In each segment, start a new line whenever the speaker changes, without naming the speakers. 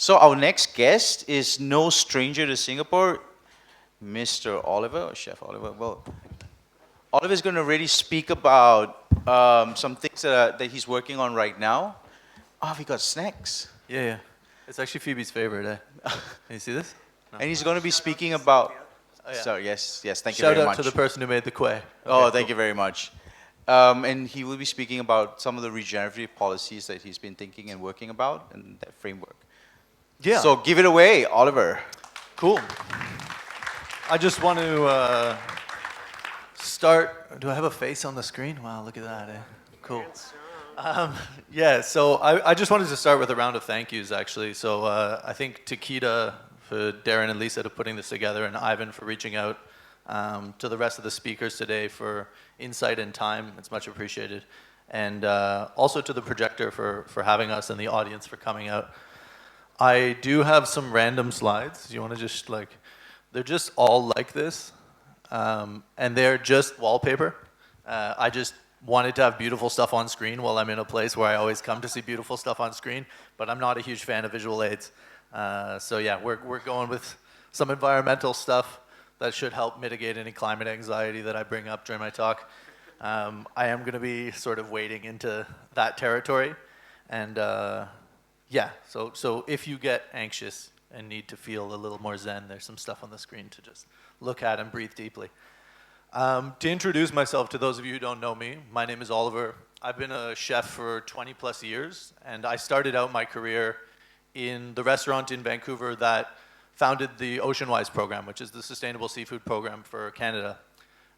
So our next guest is no stranger to Singapore, Mr. Oliver, or Chef Oliver. Well, Oliver is going to really speak about some things that he's working on right now. Oh, we got snacks.
Yeah, yeah. It's actually Phoebe's favorite, eh? Can you see this? No.
And he's going to be speaking about.
Oh, yeah.
So yes, thank you
Shout
very
out
much.
to the person who made the quay.
Oh, thank you very much. And he will be speaking about some of the regenerative policies that he's been thinking and working about and that framework.
Yeah.
So give it away, Oliver.
Cool. I just want to start. Do I have a face on the screen? Wow, look at that, eh? Cool. Yeah, so I just wanted to start with a round of thank yous, actually. So I think Takeda, for Darren and Lisa to putting this together, and Ivan for reaching out to the rest of the speakers today for insight and time. It's much appreciated. And also to the projector for having us and the audience for coming out. I do have some random slides. You want to just they're just all like this. And they're just wallpaper. I just wanted to have beautiful stuff on screen while I'm in a place where I always come to see beautiful stuff on screen, but I'm not a huge fan of visual aids. So yeah, we're going with some environmental stuff that should help mitigate any climate anxiety that I bring up during my talk. I am going to be sort of wading into that territory. And yeah, so if you get anxious and need to feel a little more zen, there's some stuff on the screen to just look at and breathe deeply. To introduce myself to those of you who don't know me, my name is Oliver. I've been a chef for 20 plus years, and I started out my career in the restaurant in Vancouver that founded the Oceanwise program, which is the sustainable seafood program for Canada.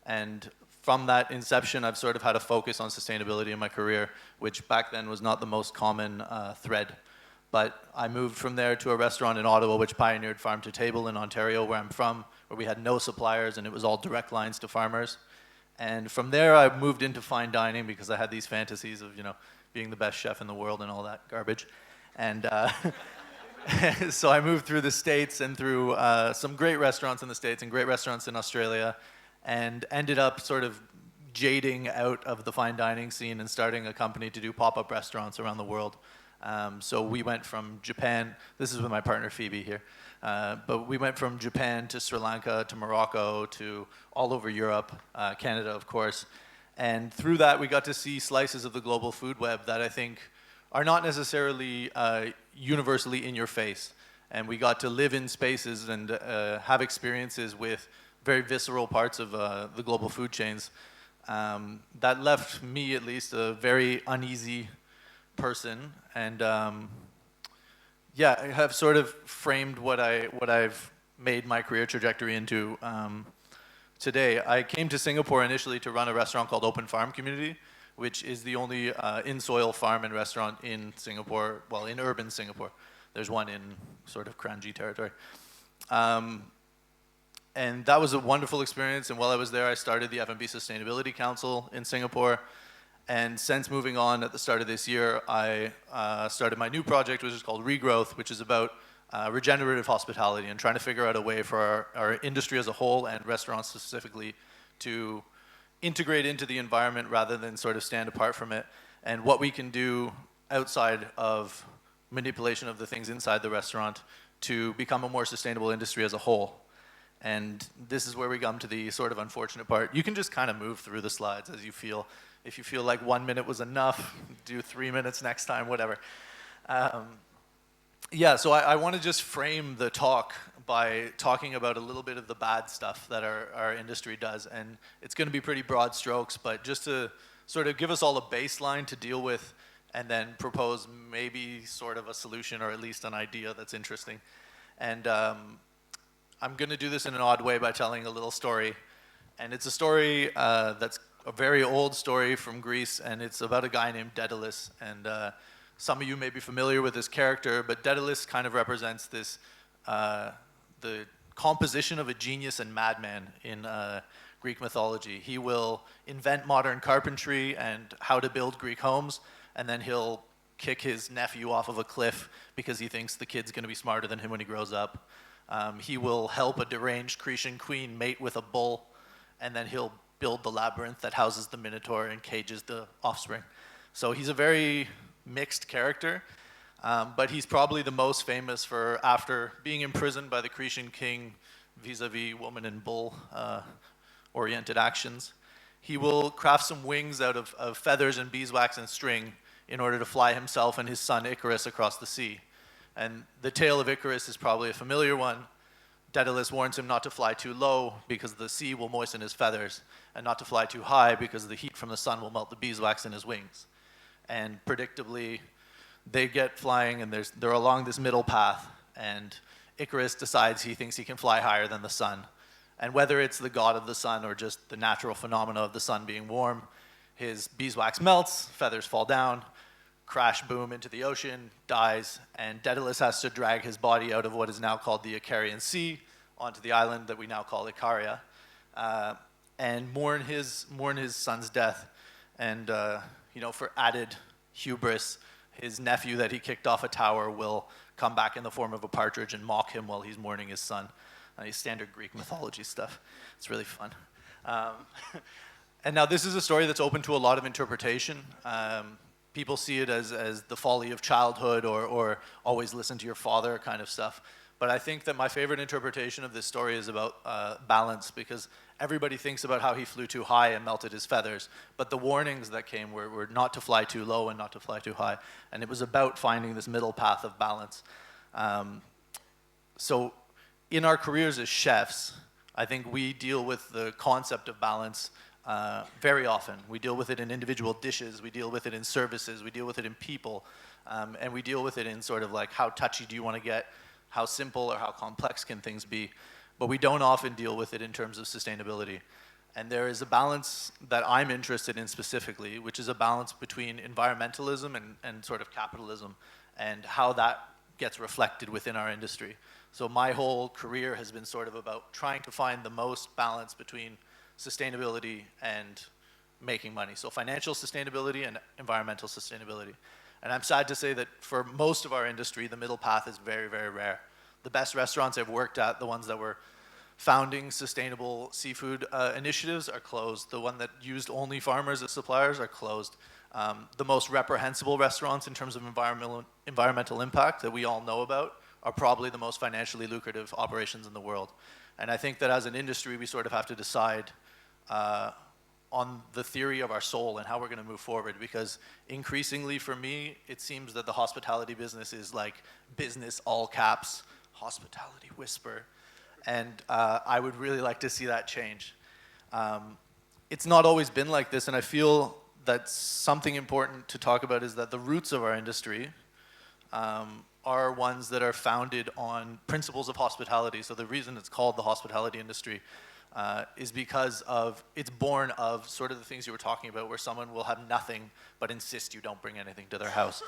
And from that inception, I've sort of had a focus on sustainability in my career, which back then was not the most common thread. But I moved from there to a restaurant in Ottawa, which pioneered farm to table in Ontario, where I'm from, where we had no suppliers and it was all direct lines to farmers. And from there, I moved into fine dining because I had these fantasies of, being the best chef in the world and all that garbage. And so I moved through the States and through some great restaurants in the States and great restaurants in Australia, and ended up sort of jading out of the fine dining scene and starting a company to do pop-up restaurants around the world. So we went from Japan, this is with my partner Phoebe here, but we went from Japan to Sri Lanka to Morocco to all over Europe, Canada of course, and through that we got to see slices of the global food web that I think are not necessarily universally in your face. And we got to live in spaces and have experiences with very visceral parts of the global food chains that left me at least a very uneasy person, and yeah, I have sort of framed what I've made my career trajectory into today. I came to Singapore initially to run a restaurant called Open Farm Community, which is the only in-soil farm and restaurant in Singapore, well, in urban Singapore. There's one in sort of Kranji territory. And that was a wonderful experience, and while I was there, I started the F&B Sustainability Council in Singapore. And since moving on at the start of this year, I started my new project, which is called Regrowth, which is about regenerative hospitality and trying to figure out a way for our industry as a whole and restaurants specifically to integrate into the environment rather than sort of stand apart from it, and what we can do outside of manipulation of the things inside the restaurant to become a more sustainable industry as a whole. And this is where we come to the sort of unfortunate part. You can just kind of move through the slides as you feel. If you feel like 1 minute was enough, do 3 minutes next time, whatever. Yeah, so I want to just frame the talk by talking about a little bit of the bad stuff that our industry does. And it's going to be pretty broad strokes, but just to sort of give us all a baseline to deal with and then propose maybe sort of a solution or at least an idea that's interesting. And I'm going to do this in an odd way by telling a little story. And it's a story that's a very old story from Greece, and it's about a guy named Daedalus. And some of you may be familiar with this character, but Daedalus kind of represents this, the composition of a genius and madman in Greek mythology. He will invent modern carpentry and how to build Greek homes, and then he'll kick his nephew off of a cliff because he thinks the kid's going to be smarter than him when he grows up. He will help a deranged Cretan queen mate with a bull, and then he'll build the labyrinth that houses the Minotaur and cages the offspring. So he's a very mixed character. But he's probably the most famous for, after being imprisoned by the Cretan king vis-a-vis woman and bull oriented actions, he will craft some wings out of feathers and beeswax and string in order to fly himself and his son Icarus across the sea. And the tale of Icarus is probably a familiar one. Daedalus warns him not to fly too low because the sea will moisten his feathers, and not to fly too high because the heat from the sun will melt the beeswax in his wings. And predictably, they get flying, and they're along this middle path, and Icarus decides he thinks he can fly higher than the sun. And whether it's the god of the sun or just the natural phenomena of the sun being warm, his beeswax melts, feathers fall down, crash, boom, into the ocean, dies, and Daedalus has to drag his body out of what is now called the Icarian Sea onto the island that we now call Icaria, and mourn his son's death. And for added hubris, his nephew that he kicked off a tower will come back in the form of a partridge and mock him while he's mourning his son. Standard Greek mythology stuff. It's really fun. And now this is a story that's open to a lot of interpretation. People see it as the folly of childhood or always listen to your father kind of stuff. But I think that my favorite interpretation of this story is about balance, because everybody thinks about how he flew too high and melted his feathers. But the warnings that came were not to fly too low and not to fly too high. And it was about finding this middle path of balance. So in our careers as chefs, I think we deal with the concept of balance very often. We deal with it in individual dishes, we deal with it in services, we deal with it in people, and we deal with it in sort of like, how touchy do you want to get, how simple or how complex can things be, but we don't often deal with it in terms of sustainability. And there is a balance that I'm interested in specifically, which is a balance between environmentalism and sort of capitalism, and how that gets reflected within our industry. So my whole career has been sort of about trying to find the most balance between sustainability and making money. So financial sustainability and environmental sustainability. And I'm sad to say that for most of our industry, the middle path is very, very rare. The best restaurants I've worked at, the ones that were founding sustainable seafood initiatives, are closed. The one that used only farmers as suppliers are closed. The most reprehensible restaurants in terms of environmental impact that we all know about are probably the most financially lucrative operations in the world. And I think that as an industry, we sort of have to decide on the theory of our soul and how we're going to move forward, because increasingly for me, it seems that the hospitality business is like business all caps, hospitality whisper, and I would really like to see that change. It's not always been like this, and I feel that something important to talk about is that the roots of our industry are ones that are founded on principles of hospitality. So the reason it's called the hospitality industry is because it's born of sort of the things you were talking about, where someone will have nothing but insist you don't bring anything to their house.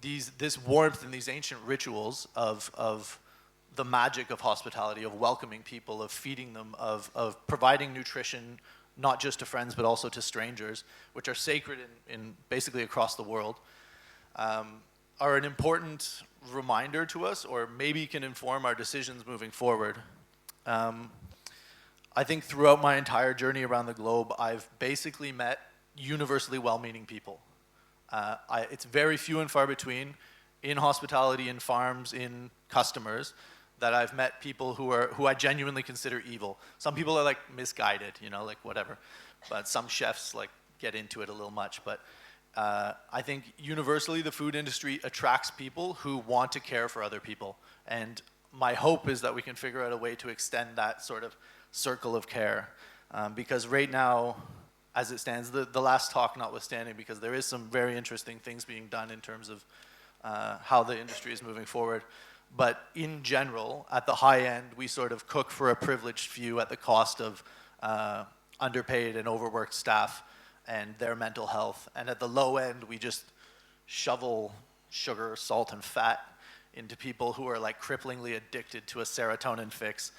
This warmth and these ancient rituals of the magic of hospitality, of welcoming people, of feeding them, of providing nutrition, not just to friends but also to strangers, which are sacred in basically across the world, are an important reminder to us, or maybe can inform our decisions moving forward. I think throughout my entire journey around the globe, I've basically met universally well-meaning people. It's very few and far between in hospitality, in farms, in customers, that I've met people who I genuinely consider evil. Some people are like misguided, like whatever. But some chefs like get into it a little much. But I think universally the food industry attracts people who want to care for other people. And my hope is that we can figure out a way to extend that sort of circle of care. Because right now, as it stands, the last talk notwithstanding, because there is some very interesting things being done in terms of how the industry is moving forward. But in general, at the high end, we sort of cook for a privileged few at the cost of underpaid and overworked staff and their mental health. And at the low end, we just shovel sugar, salt, and fat into people who are like cripplingly addicted to a serotonin fix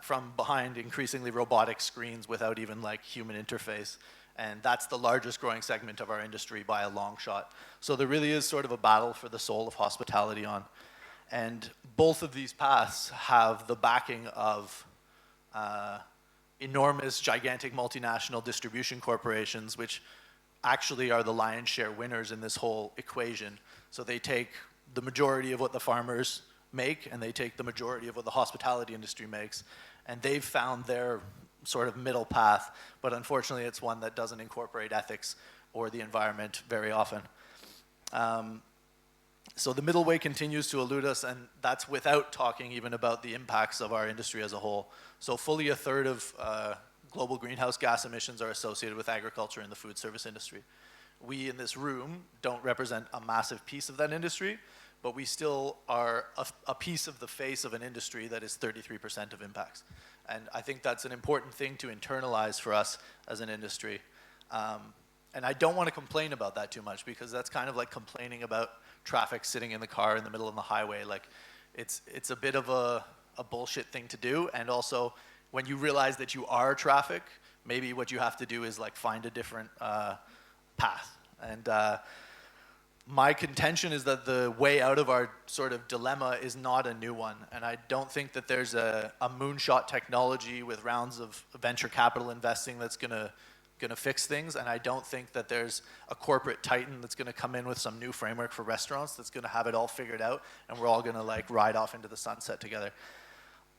from behind increasingly robotic screens without even like human interface. And that's the largest growing segment of our industry by a long shot. So there really is sort of a battle for the soul of hospitality on. And both of these paths have the backing of enormous, gigantic multinational distribution corporations, which actually are the lion's share winners in this whole equation. So they take the majority of what the farmers make, and they take the majority of what the hospitality industry makes, and they've found their sort of middle path, but unfortunately it's one that doesn't incorporate ethics or the environment very often. So the middle way continues to elude us, and that's without talking even about the impacts of our industry as a whole. So fully a third of global greenhouse gas emissions are associated with agriculture and the food service industry. We in this room don't represent a massive piece of that industry, but we still are a piece of the face of an industry that is 33% of impacts. And I think that's an important thing to internalize for us as an industry. And I don't want to complain about that too much, because that's kind of like complaining about traffic sitting in the car in the middle of the highway. Like, it's a bit of a bullshit thing to do. And also, when you realize that you are traffic, maybe what you have to do is like find a different path. And my contention is that the way out of our sort of dilemma is not a new one. And I don't think that there's a moonshot technology with rounds of venture capital investing that's gonna fix things. And I don't think that there's a corporate titan that's gonna come in with some new framework for restaurants that's gonna have it all figured out, and we're all gonna like ride off into the sunset together.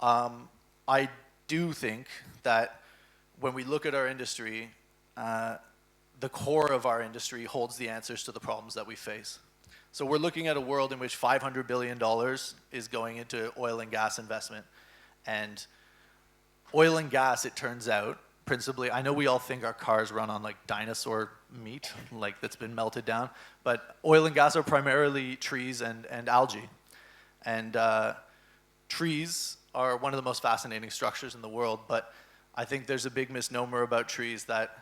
I do think that when we look at our industry, the core of our industry holds the answers to the problems that we face. So we're looking at a world in which $500 billion is going into oil and gas investment. And oil and gas, it turns out, principally, I know we all think our cars run on like dinosaur meat, like that's been melted down, but oil and gas are primarily trees and algae. And trees are one of the most fascinating structures in the world, but I think there's a big misnomer about trees that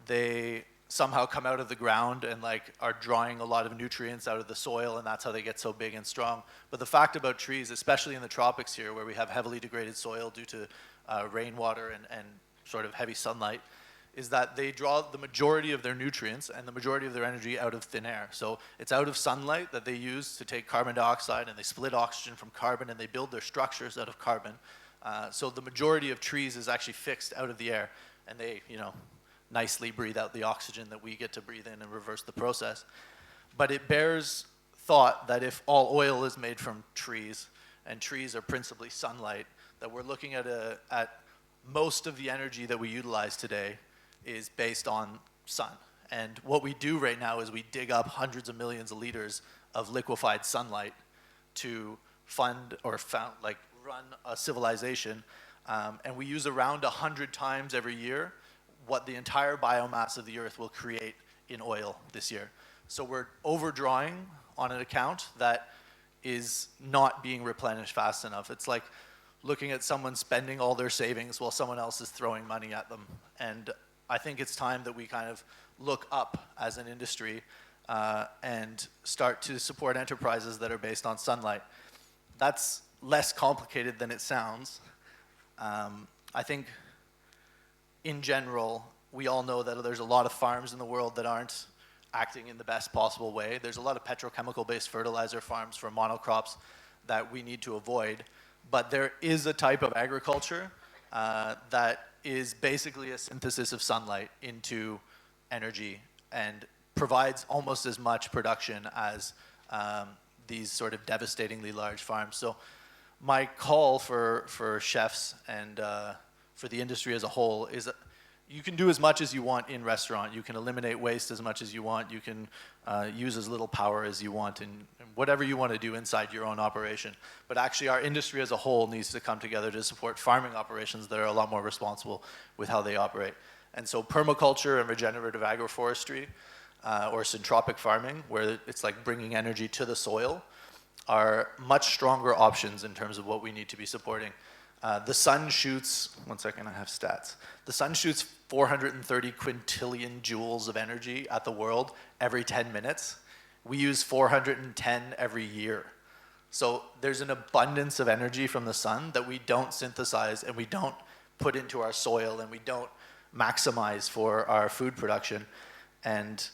they somehow come out of the ground and like are drawing a lot of nutrients out of the soil, and that's how they get so big and strong. But the fact about trees, especially in the tropics here, where we have heavily degraded soil due to rainwater and sort of heavy sunlight, is that they draw the majority of their nutrients and the majority of their energy out of thin air. So it's out of sunlight that they use to take carbon dioxide, and they split oxygen from carbon, and they build their structures out of carbon. So the majority of trees is actually fixed out of the air, and they, nicely breathe out the oxygen that we get to breathe in and reverse the process. But it bears thought that if all oil is made from trees, and trees are principally sunlight, that we're looking at most of the energy that we utilize today is based on sun. And what we do right now is we dig up hundreds of millions of liters of liquefied sunlight to fund or run a civilization, and we use around 100 times every year what the entire biomass of the earth will create in oil this year. So we're overdrawing on an account that is not being replenished fast enough. It's like looking at someone spending all their savings while someone else is throwing money at them. And I think it's time that we kind of look up as an industry and start to support enterprises that are based on sunlight. That's less complicated than it sounds. I think in general, we all know that there's a lot of farms in the world that aren't acting in the best possible way. There's a lot of petrochemical-based fertilizer farms for monocrops that we need to avoid. But there is a type of agriculture that is basically a synthesis of sunlight into energy and provides almost as much production as these sort of devastatingly large farms. So my call for chefs and for the industry as a whole is that you can do as much as you want in restaurant. You can eliminate waste as much as you want. You can use as little power as you want, and whatever you want to do inside your own operation. But actually our industry as a whole needs to come together to support farming operations that are a lot more responsible with how they operate. And so permaculture and regenerative agroforestry, or syntropic farming, where it's like bringing energy to the soil, are much stronger options in terms of what we need to be supporting. The sun shoots, one second, I have stats. The sun shoots 430 quintillion joules of energy at the world every 10 minutes. We use 410 every year. So there's an abundance of energy from the sun that we don't synthesize and we don't put into our soil and we don't maximize for our food production. And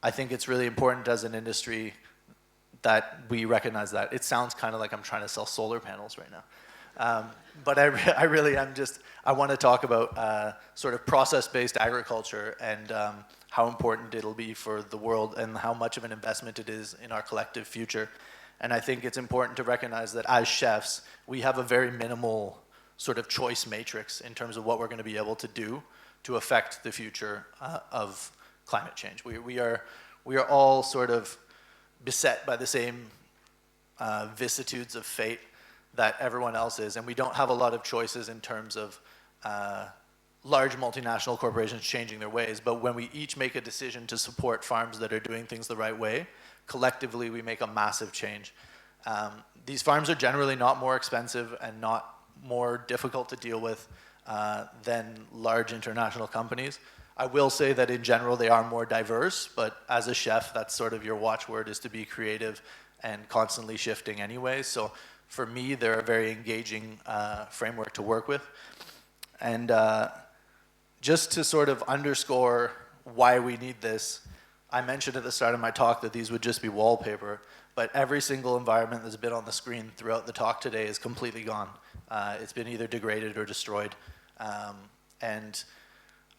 I think it's really important as an industry that we recognize that. It sounds kind of like I'm trying to sell solar panels right now. But I really am I want to talk about sort of process-based agriculture and how important it'll be for the world and how much of an investment it is in our collective future. And I think it's important to recognize that as chefs, we have a very minimal sort of choice matrix in terms of what we're going to be able to do to affect the future of climate change. We are all sort of beset by the same vicissitudes of fate that everyone else is, and we don't have a lot of choices in terms of large multinational corporations changing their ways. But when we each make a decision to support farms that are doing things the right way, collectively we make a massive change. These farms are generally not more expensive and not more difficult to deal with than large international companies. I will say that in general they are more diverse, but as a chef, that's sort of your watchword, is to be creative and constantly shifting anyway. So for me, they're a very engaging framework to work with. And just to sort of underscore why we need this, I mentioned at the start of my talk that these would just be wallpaper, but every single environment that's been on the screen throughout the talk today is completely gone. It's been either degraded or destroyed. And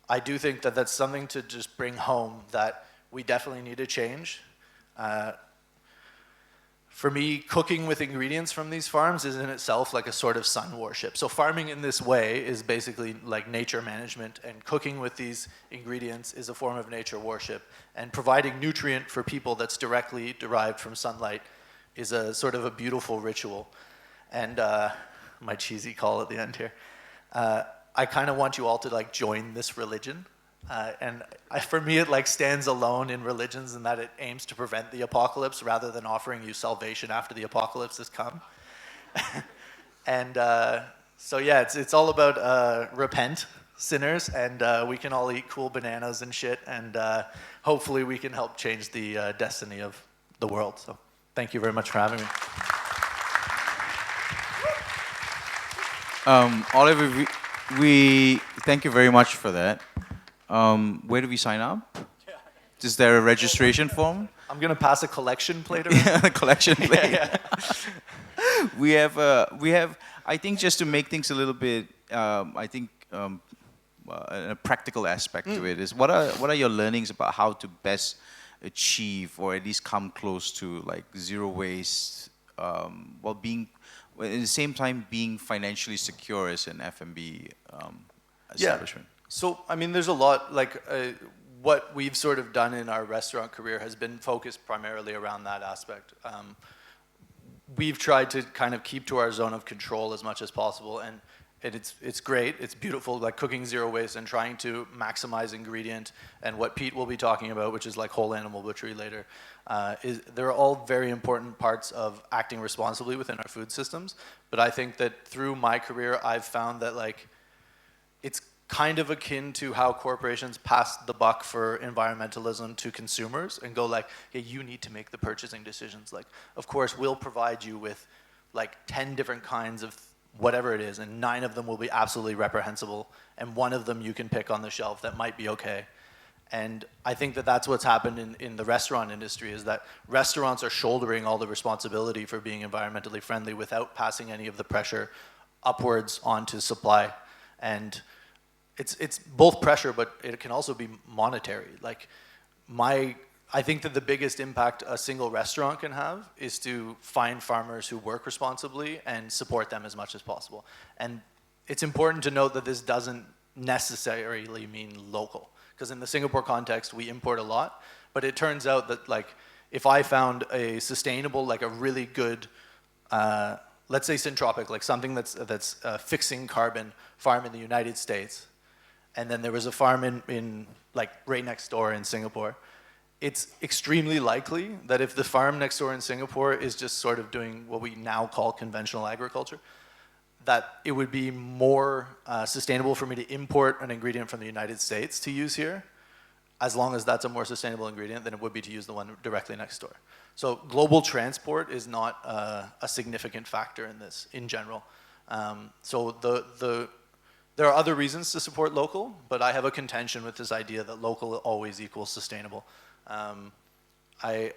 I do think that that's something to just bring home, that we definitely need to change. For me, cooking with ingredients from these farms is in itself like a sort of sun worship. So farming in this way is basically like nature management, and cooking with these ingredients is a form of nature worship. And providing nutrient for people that's directly derived from sunlight is a sort of a beautiful ritual. And my cheesy call at the end here. I kind of want you all to like join this religion. For me, it like stands alone in religions in that it aims to prevent the apocalypse rather than offering you salvation after the apocalypse has come. And so yeah, it's all about repent, sinners, and we can all eat cool bananas and shit, and hopefully we can help change the destiny of the world. So thank you very much for having me.
Oliver, we thank you very much for that. Where do we sign up? Is there a registration form?
I'm gonna pass a collection plate around.
Yeah, a collection plate.
Yeah.
we have, I think, just to make things a little bit, a practical aspect to it is, what are your learnings about how to best achieve, or at least come close to, like, zero waste, while at the same time being financially secure as an F&B establishment?
Yeah. So, I mean, there's a lot, like, what we've sort of done in our restaurant career has been focused primarily around that aspect. We've tried to kind of keep to our zone of control as much as possible, and it's great, it's beautiful, like cooking zero waste and trying to maximize ingredient, and what Pete will be talking about, which is like whole animal butchery later, they're all very important parts of acting responsibly within our food systems. But I think that through my career, I've found that, like, it's kind of akin to how corporations pass the buck for environmentalism to consumers and go like, hey, you need to make the purchasing decisions. Like, of course, we'll provide you with like 10 different kinds of whatever it is, and 9 of them will be absolutely reprehensible, and 1 of them you can pick on the shelf that might be okay. And I think that that's what's happened in the restaurant industry, is that restaurants are shouldering all the responsibility for being environmentally friendly without passing any of the pressure upwards onto supply. And it's both pressure, but it can also be monetary. Like, I think that the biggest impact a single restaurant can have is to find farmers who work responsibly and support them as much as possible. And it's important to note that this doesn't necessarily mean local, because in the Singapore context, we import a lot. But it turns out that, like, if I found a sustainable, like a really good, let's say syntropic, like something that's fixing carbon farm in the United States, and then there was a farm in like right next door in Singapore, it's extremely likely that if the farm next door in Singapore is just sort of doing what we now call conventional agriculture, that it would be more sustainable for me to import an ingredient from the United States to use here, as long as that's a more sustainable ingredient, than it would be to use the one directly next door. So global transport is not a significant factor in this in general. So there are other reasons to support local, but I have a contention with this idea that local always equals sustainable. I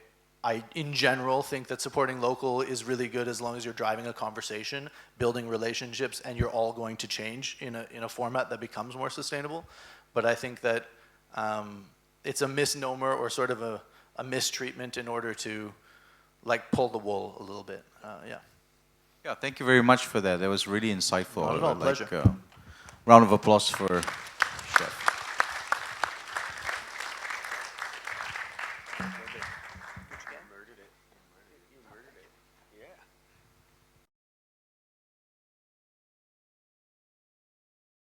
in general think that supporting local is really good as long as you're driving a conversation, building relationships, and you're all going to change in a format that becomes more sustainable. But I think that it's a misnomer or sort of a mistreatment in order to like pull the wool a little bit. Yeah.
Yeah, thank you very much for that. That was really insightful.
Not at all,
Like,
pleasure.
round of applause for